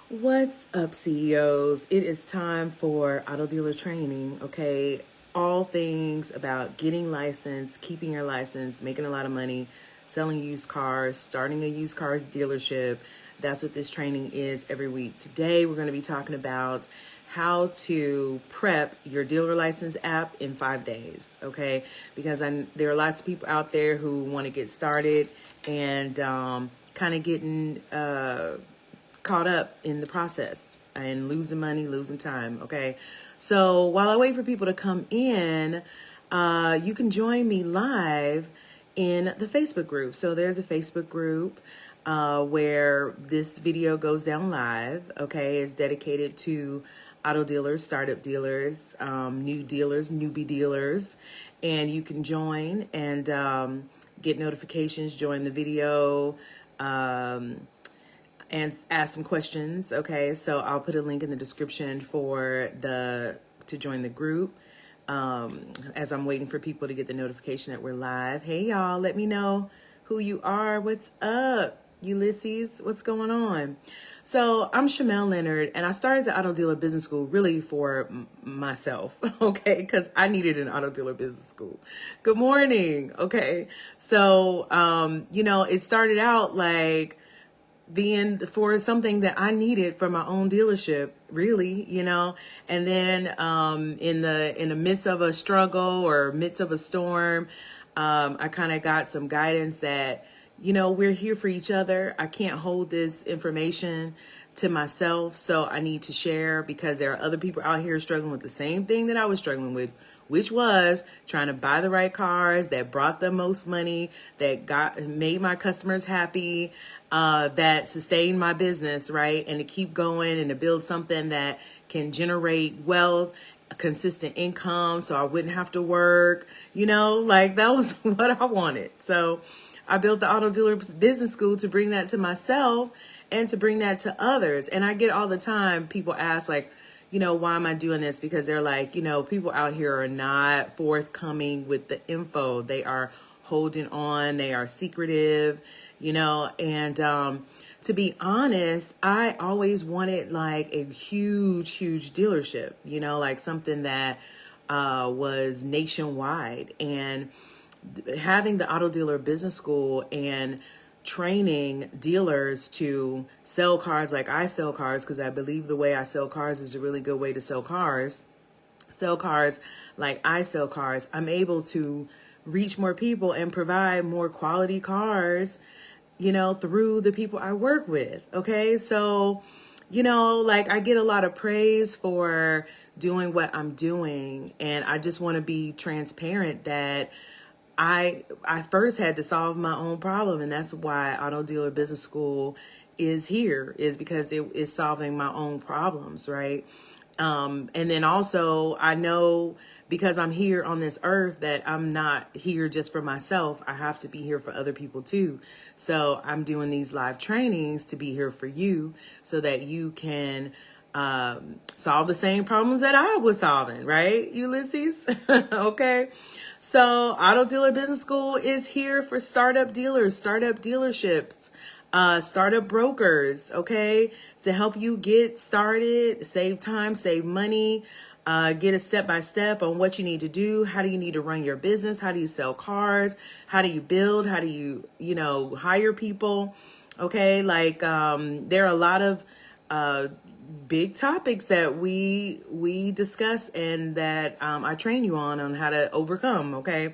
What's up, CEOs? It is time for auto dealer training, okay? All things about getting licensed, keeping your license, making a lot of money, selling used cars, starting a used car dealership. That's what this training is every week. Today, we're going to be talking about how to prep your dealer license app in 5 days, okay? Because there are lots of people out there who want to get started and kind of getting caught up in the process and losing money, losing time. Okay. So while I wait for people to come in, you can join me live in the Facebook group. So there's a Facebook group where this video goes down live. Okay. It's dedicated to auto dealers, startup dealers, new dealers, newbie dealers, and you can join and get notifications, join the video, and ask some questions. Okay, so I'll put a link in the description to join the group. As I'm waiting for people to get the notification that we're live. Hey y'all, let me know who you are. What's up, Ulysses? What's going on? So I'm Shamel Leonard, and I started the Auto Dealer Business School really for myself, okay, because I needed an auto dealer business school. Good morning. Okay, so it started out like being for something that I needed for my own dealership, really, and then in the midst of a struggle or midst of a storm, I kind of got some guidance that, we're here for each other. I can't hold this information to myself, so I need to share because there are other people out here struggling with the same thing that I was struggling with, which was trying to buy the right cars that brought the most money, that made my customers happy, that sustained my business, right? And to keep going and to build something that can generate wealth, consistent income, so I wouldn't have to work, like that was what I wanted. So I built the Auto Dealer Business School to bring that to myself and to bring that to others. And I get all the time, people ask like, why am I doing this? Because they're like, people out here are not forthcoming with the info. They are holding on. They are secretive, and to be honest, I always wanted like a huge dealership, like something that was nationwide. And having the Auto Dealer Business School and training dealers to sell cars like I sell cars, because I believe the way I sell cars is a really good way to sell cars like I sell cars, I'm able to reach more people and provide more quality cars, through the people I work with. Okay. So, like I get a lot of praise for doing what I'm doing. And I just want to be transparent that I first had to solve my own problem, and that's why Auto Dealer Business School is because it is solving my own problems, right? And then also I know because I'm here on this earth that I'm not here just for myself. I have to be here for other people too. So I'm doing these live trainings to be here for you so that you can solve the same problems that I was solving, right, Ulysses? Okay. So Auto Dealer Business School is here for startup dealers, startup dealerships, startup brokers, okay, to help you get started, save time, save money, get a step-by-step on what you need to do. How do you need to run your business? How do you sell cars? How do you build? How do you, hire people? Okay, like there are a lot of big topics that we discuss and that I train you on how to overcome. Okay.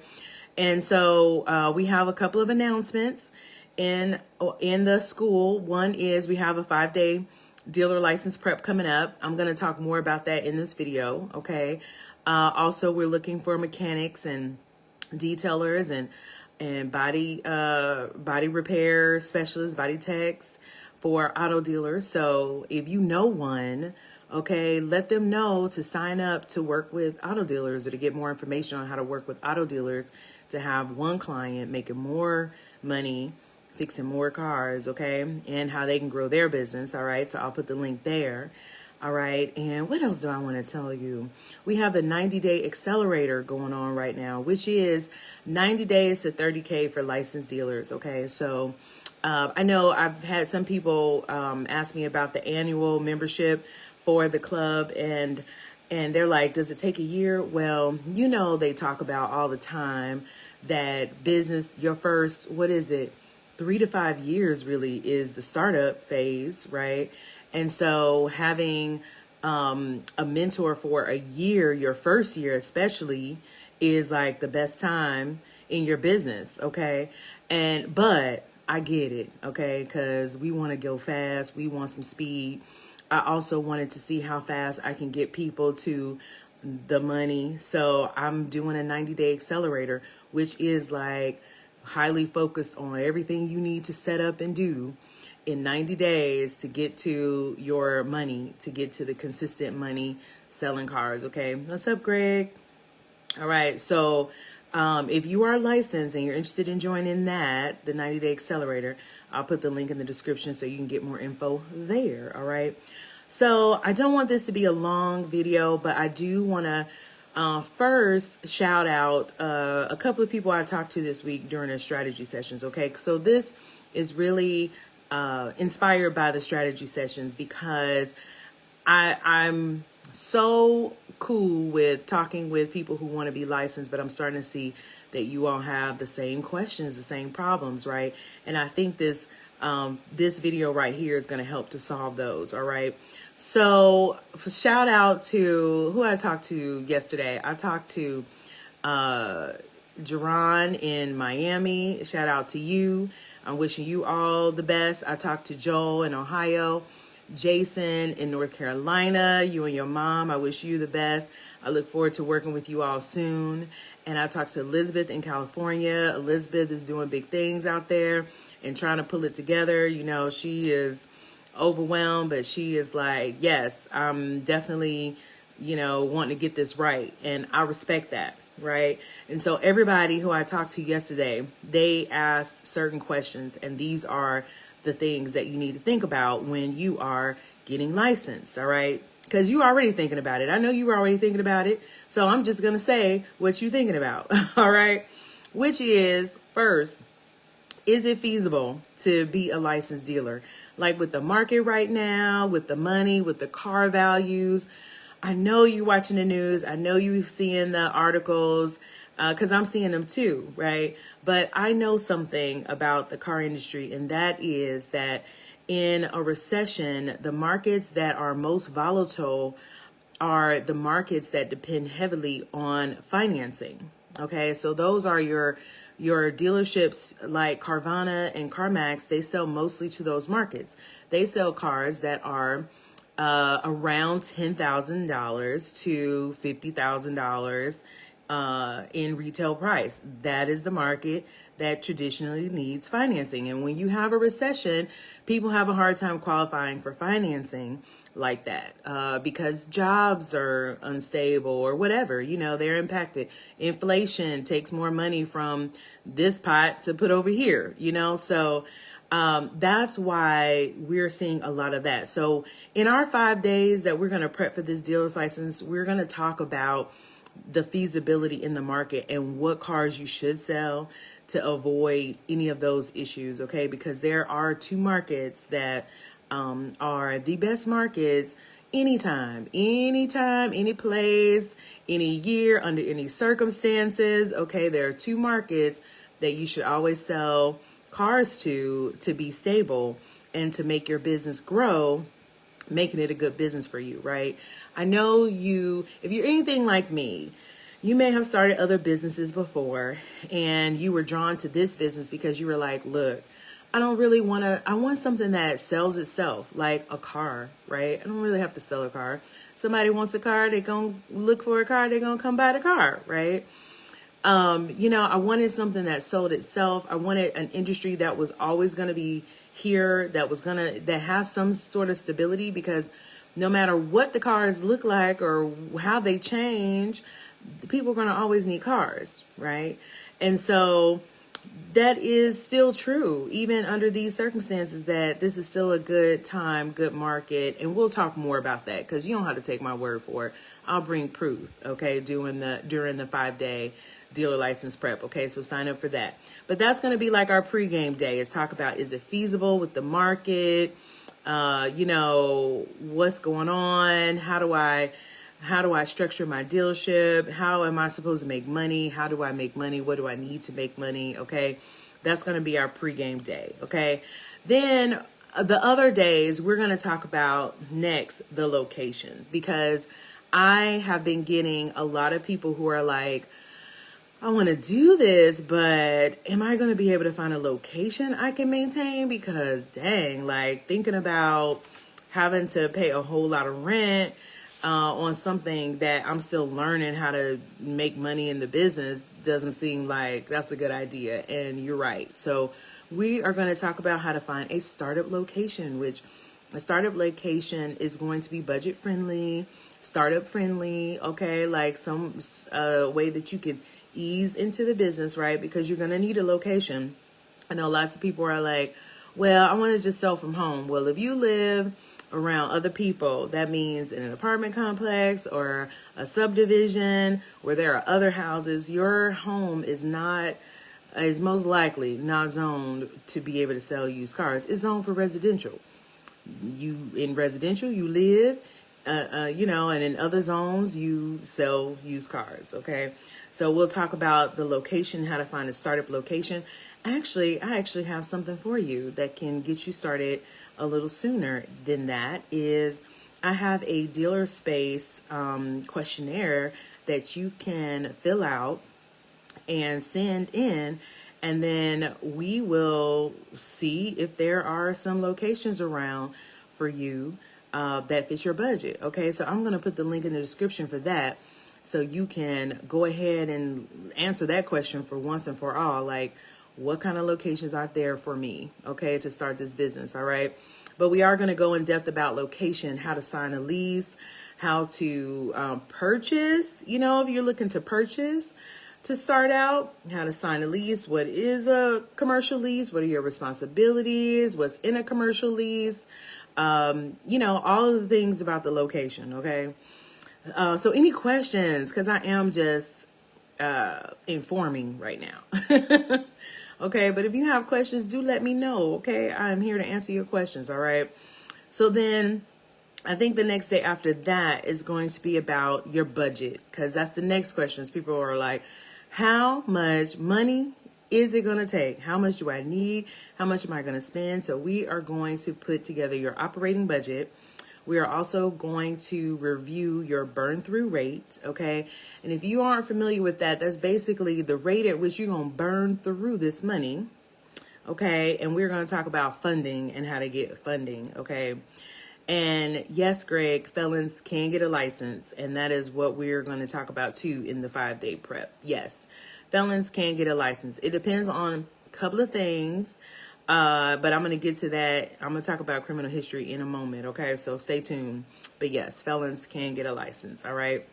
And so we have a couple of announcements in the school. One is we have a 5-day dealer license prep coming up. I'm going to talk more about that in this video. Okay. Also, we're looking for mechanics and detailers and body repair specialists, body techs for auto dealers. So if you know one, okay, let them know to sign up to work with auto dealers or to get more information on how to work with auto dealers to have one client making more money, fixing more cars, okay, and how they can grow their business. All right, so I'll put the link there. All right, and what else do I want to tell you? We have the 90-day Accelerator going on right now, which is 90 days to 30K for licensed dealers. Okay, so I know I've had some people ask me about the annual membership for the club, and they're like, does it take a year? Well, you know, they talk about all the time that business, your first, what is it, 3 to 5 years really is the startup phase, right? And so having a mentor for a year, your first year especially, is like the best time in your business, okay? But I get it, okay? Because we want to go fast. We want some speed. I also wanted to see how fast I can get people to the money. So I'm doing a 90-day accelerator, which is like highly focused on everything you need to set up and do in 90 days to get to your money, to get to the consistent money selling cars. Okay. What's up, Greg? All right. So if you are licensed and you're interested in joining that, the 90-day accelerator, I'll put the link in the description so you can get more info there. All right. So I don't want this to be a long video, but I do want to first shout out a couple of people I talked to this week during the strategy sessions. Okay. So this is really inspired by the strategy sessions because I'm so cool with talking with people who want to be licensed, but I'm starting to see that you all have the same questions, the same problems, right? And I think this video right here is going to help to solve those. All right. So shout out to who I talked to yesterday. I talked to Jerron in Miami. Shout out to you. I'm wishing you all the best. I talked to Joel in Ohio, Jason in North Carolina, you and your mom. I wish you the best. I look forward to working with you all soon. And I talked to Elizabeth in California. Elizabeth is doing big things out there and trying to pull it together. You know, she is overwhelmed, but she is like, yes, I'm definitely, you know, wanting to get this right. And I respect that. Right. And so everybody who I talked to yesterday, they asked certain questions, and these are the things that you need to think about when you are getting licensed. All right. Because you're already thinking about it. I know you were already thinking about it. So I'm just going to say what you're thinking about. All right. Which is, first, is it feasible to be a licensed dealer? Like with the market right now, with the money, with the car values. I know you're watching the news. I know you're seeing the articles because I'm seeing them too, right? But I know something about the car industry, and that is that in a recession, the markets that are most volatile are the markets that depend heavily on financing. Okay, so those are your dealerships like Carvana and CarMax. They sell mostly to those markets. They sell cars that are around $10,000 to $50,000 in retail price. That is the market that traditionally needs financing. And when you have a recession, people have a hard time qualifying for financing like that because jobs are unstable or whatever, you know, they're impacted. Inflation takes more money from this pot to put over here, you know, so that's why we're seeing a lot of that. So in our 5 days that we're going to prep for this dealer's license, we're going to talk about the feasibility in the market and what cars you should sell to avoid any of those issues. Okay. Because there are two markets that are the best markets anytime, any place, any year, under any circumstances. Okay. There are two markets that you should always sell cars to be stable and to make your business grow, making it a good business for you, right? I know if you're anything like me, you may have started other businesses before and you were drawn to this business because you were like, look, I want something that sells itself, like a car, right? I don't really have to sell a car. Somebody wants a car, they're going to look for a car, they're going to come buy the car, right? You know, I wanted something that sold itself. I wanted an industry that was always going to be here, that has some sort of stability, because no matter what the cars look like or how they change, people are going to always need cars, right? And so that is still true, even under these circumstances, that this is still a good time, good market. And we'll talk more about that because you don't have to take my word for it. I'll bring proof, okay, during the 5-day dealer license prep. Okay, so sign up for that. But that's going to be like our pregame day. Is talk about, is it feasible with the market? You know, what's going on? How do I structure my dealership? How am I supposed to make money? How do I make money? What do I need to make money? Okay, that's going to be our pregame day. Okay, then the other days we're going to talk about next the location, because I have been getting a lot of people who are like, I want to do this, but am I going to be able to find a location I can maintain? Because dang, like thinking about having to pay a whole lot of rent on something that I'm still learning how to make money in the business doesn't seem like that's a good idea. And you're right. So we are going to talk about how to find a startup location, which a startup location is going to be budget friendly, startup friendly, okay, like some way that you could ease into the business, right? Because you're going to need a location. I know lots of people are like, well, I want to just sell from home. Well, if you live around other people, that means in an apartment complex or a subdivision where there are other houses, your home is most likely not zoned to be able to sell used cars. It's zoned for residential. In residential, you live, you know, and in other zones, you sell used cars. Okay. So we'll talk about the location, how to find a startup location. Actually, I actually have something for you that can get you started a little sooner than that. Is I have a dealer space questionnaire that you can fill out and send in, and then we will see if there are some locations around for you that fits your budget. Okay, so I'm going to put the link in the description for that, so you can go ahead and answer that question for once and for all. Like, what kind of locations are there for me, okay, to start this business? All right. But we are going to go in depth about location, how to sign a lease, how to purchase, you know, if you're looking to purchase to start out, how to sign a lease, what is a commercial lease, what are your responsibilities, what's in a commercial lease, you know, all of the things about the location, okay? So any questions, because I am just informing right now. Okay, but if you have questions, do let me know, okay? I'm here to answer your questions, all right? So then I think the next day after that is going to be about your budget, because that's the next questions. People are like, how much money is it going to take? How much do I need? How much am I going to spend? So we are going to put together your operating budget. We are also going to review your burn through rate, okay? And if you aren't familiar with that, that's basically the rate at which you're going to burn through this money, okay? And we're going to talk about funding and how to get funding, okay? And yes, Greg, felons can get a license, and that is what we're going to talk about too in the 5-day prep. Yes, felons can get a license. It depends on a couple of things. But I'm going to get to that. I'm going to talk about criminal history in a moment. Okay. So stay tuned. But yes, felons can get a license. All right.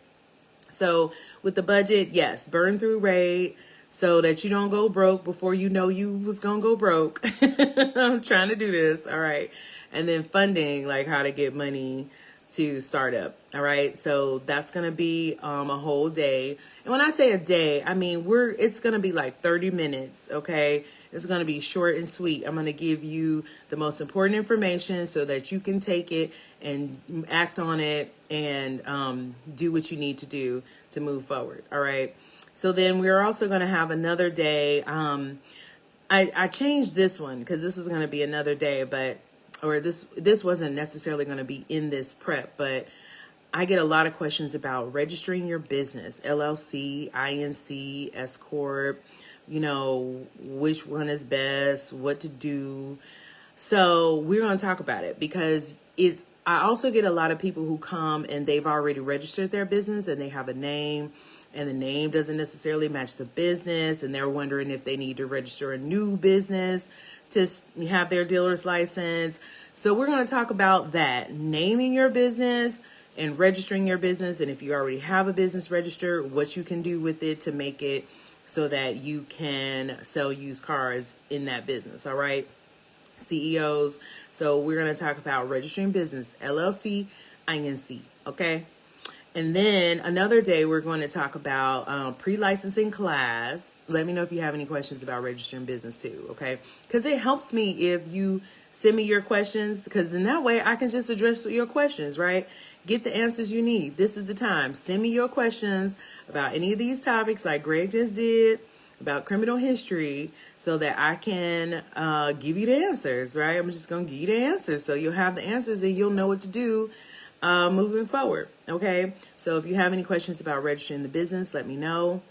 So with the budget, yes, burn through rate so that you don't go broke before you know you was going to go broke. I'm trying to do this. All right. And then funding, like how to get money to start up. All right. So that's going to be a whole day. And when I say a day, I mean, it's going to be like 30 minutes. Okay. It's going to be short and sweet. I'm going to give you the most important information so that you can take it and act on it and do what you need to do to move forward. All right. So then we're also going to have another day. I changed this one because this is going to be another day, or this wasn't necessarily going to be in this prep, but I get a lot of questions about registering your business, LLC, INC, S Corp, you know, which one is best, what to do. So we're going to talk about it because I also get a lot of people who come and they've already registered their business and they have a name and the name doesn't necessarily match the business. And they're wondering if they need to register a new business to have their dealer's license. So we're going to talk about that, naming your business and registering your business. And if you already have a business registered, what you can do with it to make it so that you can sell used cars in that business. All right. CEOs. So we're going to talk about registering business, LLC, INC. Okay. And then another day, we're going to talk about pre-licensing class. Let me know if you have any questions about registering business too, okay? Because it helps me if you send me your questions, because in that way I can just address your questions, right? Get the answers you need. This is the time. Send me your questions about any of these topics like Greg just did, about criminal history, so that I can give you the answers, right? I'm just going to give you the answers. So you'll have the answers and you'll know what to do moving forward. Okay. So if you have any questions about registering the business, let me know.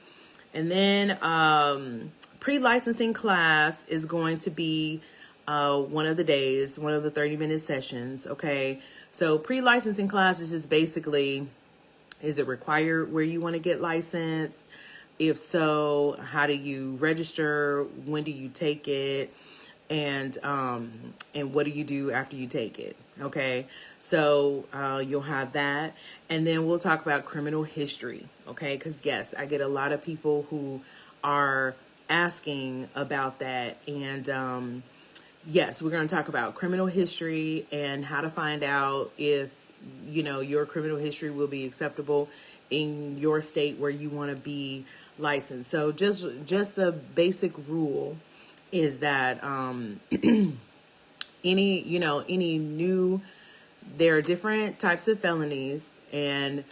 And then pre-licensing class is going to be one of the days, one of the 30-minute sessions. Okay. So pre-licensing class is just basically, is it required where you want to get licensed? If so, how do you register? When do you take it? And what do you do after you take it? Okay, so you'll have that. And then we'll talk about criminal history. Okay, because yes, I get a lot of people who are asking about that. And yes, we're going to talk about criminal history and how to find out if, you know, your criminal history will be acceptable in your state where you want to be licensed. So just the basic rule is that any new, there are different types of felonies, and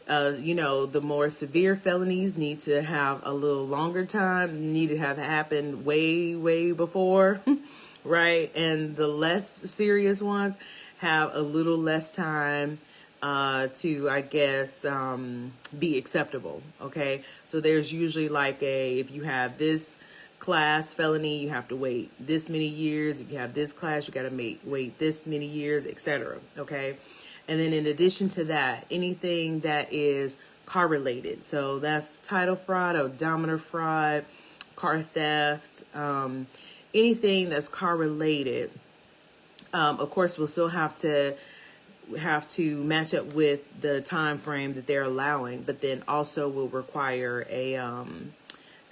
the more severe felonies need to have a little longer time, need to have happened way before, right? And the less serious ones have a little less time to, I guess, be acceptable. Okay. So there's usually like if you have this class felony, you have to wait this many years. If you have this class, you got to wait this many years, etc. Okay. And then in addition to that, anything that is car related. So that's title fraud, odometer fraud, car theft, anything that's car related. Of course, we'll still have to match up with the time frame that they're allowing, but then also will require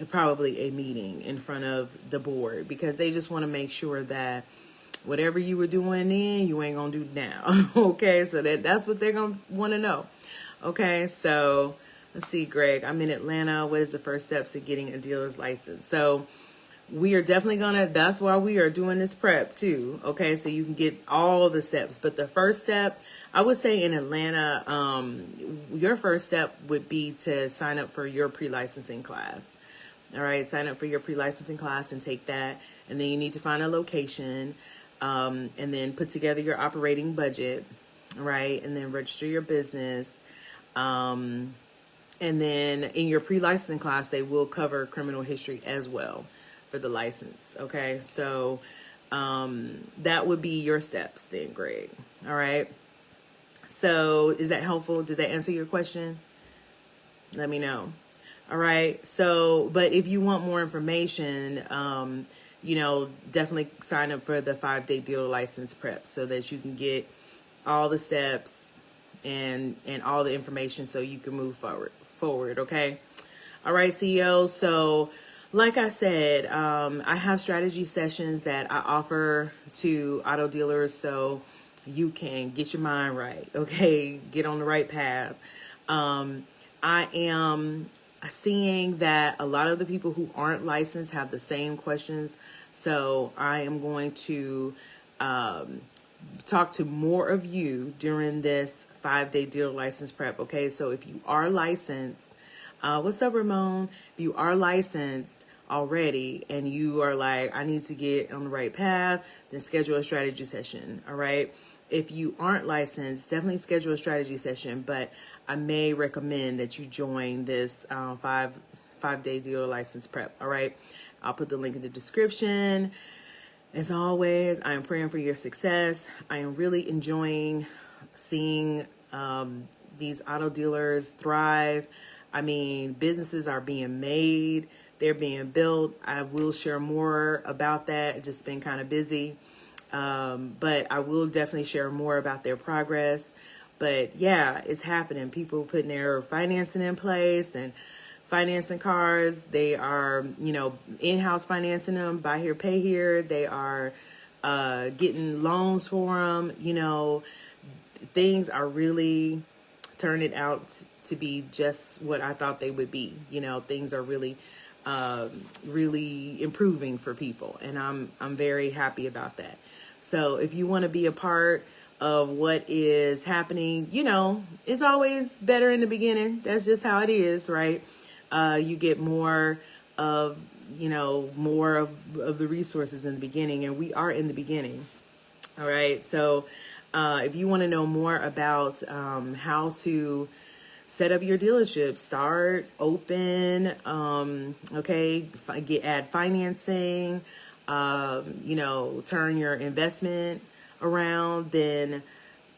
probably a meeting in front of the board, because they just want to make sure that whatever you were doing then, you ain't gonna do now. Okay, so that's what they're gonna want to know. Okay, so let's see, Greg, I'm in Atlanta. What is the first steps to getting a dealer's license? So we are definitely that's why we are doing this prep too. Okay, so you can get all the steps. But the first step, I would say in Atlanta, your first step would be to sign up for your pre-licensing class. All right, sign up for your pre-licensing class and take that. And then you need to find a location, and then put together your operating budget, right? And then register your business. And then in your pre-licensing class, they will cover criminal history as well for the license. Okay, so that would be your steps then, Greg. All right, so is that helpful? Did that answer your question? Let me know. All right, so but if you want more information, definitely sign up for the 5-day dealer license prep so that you can get all the steps and all the information so you can move forward. Okay. All right, CEOs. So like I said, I have strategy sessions that I offer to auto dealers so you can get your mind right. Okay. Get on the right path. I am seeing that a lot of the people who aren't licensed have the same questions. So I am going to talk to more of you during this 5-day dealer license prep. Okay, so if you are licensed, what's up, Ramon? If you are licensed already and you are like, I need to get on the right path, then schedule a strategy session. All right. If you aren't licensed, definitely schedule a strategy session, but I may recommend that you join this 5-day dealer license prep. All right. I'll put the link in the description. As always, I am praying for your success. I am really enjoying seeing these auto dealers thrive. I mean, businesses are being made. They're being built. I will share more about that. I've just been kind of busy. But I will definitely share more about their progress. But yeah, it's happening. People putting their financing in place and financing cars. They are, in-house financing them, buy here, pay here. They are getting loans for them. Things are really turn it out to be just what I thought they would be. You know, things are really, really improving for people, and I'm very happy about that. So if you want to be a part of what is happening, you know, it's always better in the beginning. That's just how it is, right? You get more of, you know, more of the resources in the beginning, and we are in the beginning. All right. So if you want to know more about how to set up your dealership, start, open, okay, add financing, you know, turn your investment around, then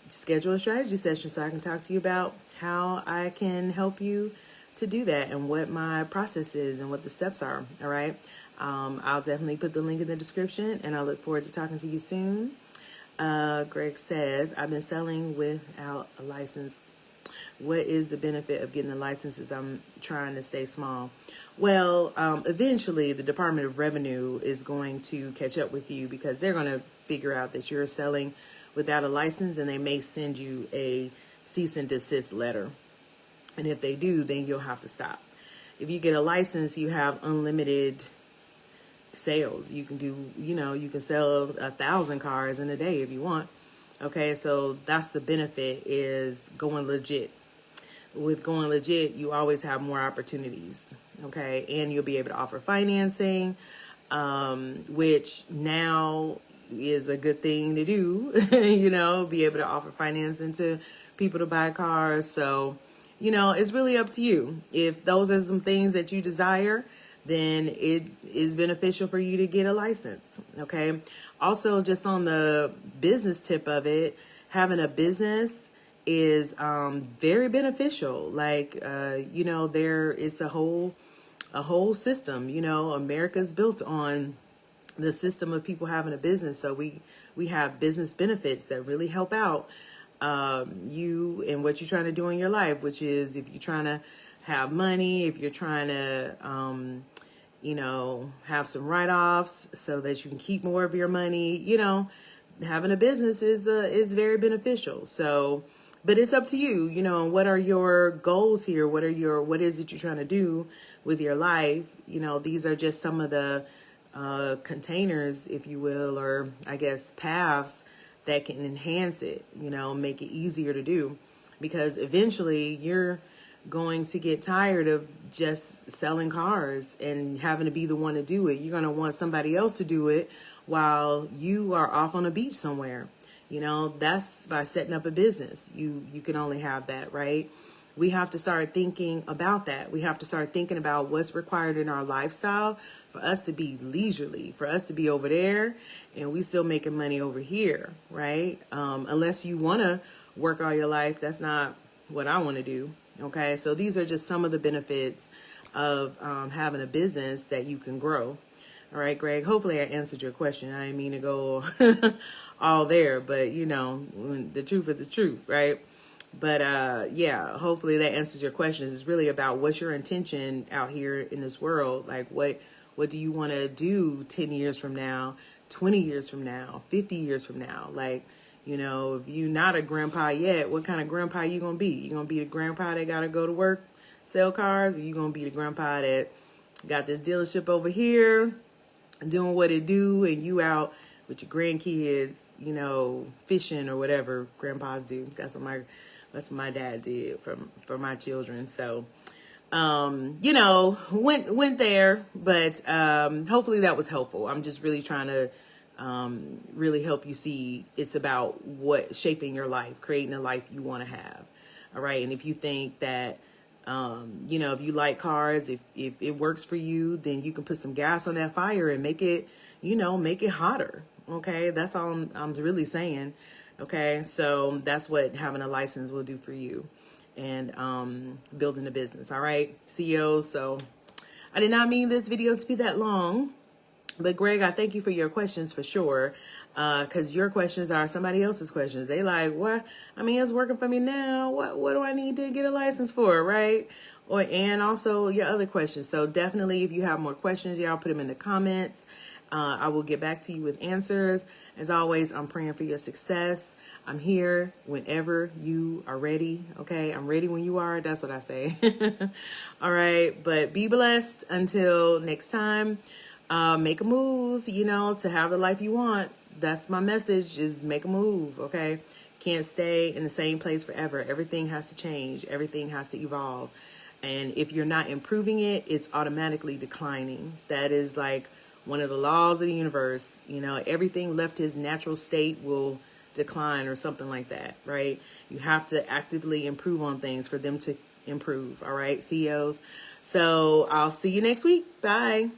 schedule a strategy session so I can talk to you about how I can help you to do that and what my process is and what the steps are. All right. I'll definitely put the link in the description, and I look forward to talking to you soon. Greg says, I've been selling without a license. What is the benefit of getting the licenses? I'm trying to stay small. Well, eventually the Department of Revenue is going to catch up with you, because they're going to figure out that you're selling without a license, and they may send you a cease and desist letter. And if they do, then you'll have to stop. If you get a license, you have unlimited sales. You can do, you know, you can sell 1,000 cars in a day if you want. Okay, so that's the benefit, is going legit. With going legit, you always have more opportunities. Okay, and you'll be able to offer financing, which now is a good thing to do. You know, be able to offer financing to people to buy cars. So, you know, it's really up to you. If those are some things that you desire, then it is beneficial for you to get a license. Okay. Also, just on the business tip of it, having a business is very beneficial. Like, you know, there is a whole system. You know, America's built on the system of people having a business. So we have business benefits that really help out you and what you're trying to do in your life, which is if you're trying to have money, if you're trying to, you know, have some write-offs so that you can keep more of your money, you know, having a business is very beneficial. So, but it's up to you, you know, what are your goals here? What is it you're trying to do with your life? You know, these are just some of the containers, if you will, or I guess paths that can enhance it, you know, make it easier to do, because eventually you're going to get tired of just selling cars and having to be the one to do it. You're going to want somebody else to do it while you are off on a beach somewhere. You know, that's by setting up a business. You can only have that, right? We have to start thinking about that. We have to start thinking about what's required in our lifestyle for us to be leisurely, for us to be over there and we still making money over here, right? Unless you want to work all your life, that's not what I want to do. Okay, so these are just some of the benefits of having a business that you can grow. All right, Greg, hopefully I answered your question. I didn't mean to go all there, but you know, the truth is the truth, right? But yeah, hopefully that answers your questions. It's really about what's your intention out here in this world. Like what do you want to do 10 years from now, 20 years from now, 50 years from now? Like, you know, if you're not a grandpa yet, what kind of grandpa you going to be? You going to be the grandpa that got to go to work, sell cars? Or you going to be the grandpa that got this dealership over here doing what it do, and you out with your grandkids, you know, fishing or whatever grandpas do. That's what my dad did for my children. So, you know, went there, but hopefully that was helpful. I'm just really trying to really help you see it's about what shaping your life, creating a life you want to have. All right. And if you think that, you know, if you like cars, if it works for you, then you can put some gas on that fire and make it, you know, make it hotter. Okay. That's all I'm really saying. Okay. So that's what having a license will do for you, and building a business. All right, CEOs. So I did not mean this video to be that long, but Greg, I thank you for your questions for sure. Cause your questions are somebody else's questions. They like, what? I mean, it's working for me now. What do I need to get a license for? Right. And also your other questions. So definitely, if you have more questions, y'all put them in the comments. I will get back to you with answers. As always, I'm praying for your success. I'm here whenever you are ready. Okay. I'm ready when you are. That's what I say. All right. But be blessed until next time. Make a move, to have the life you want. That's my message, is make a move. Okay. Can't stay in the same place forever. Everything has to change. Everything has to evolve. And if you're not improving it, it's automatically declining. That is like one of the laws of the universe. Everything left its natural state will decline or something like that, right? You have to actively improve on things for them to improve. All right, CEOs. So I'll see you next week. Bye.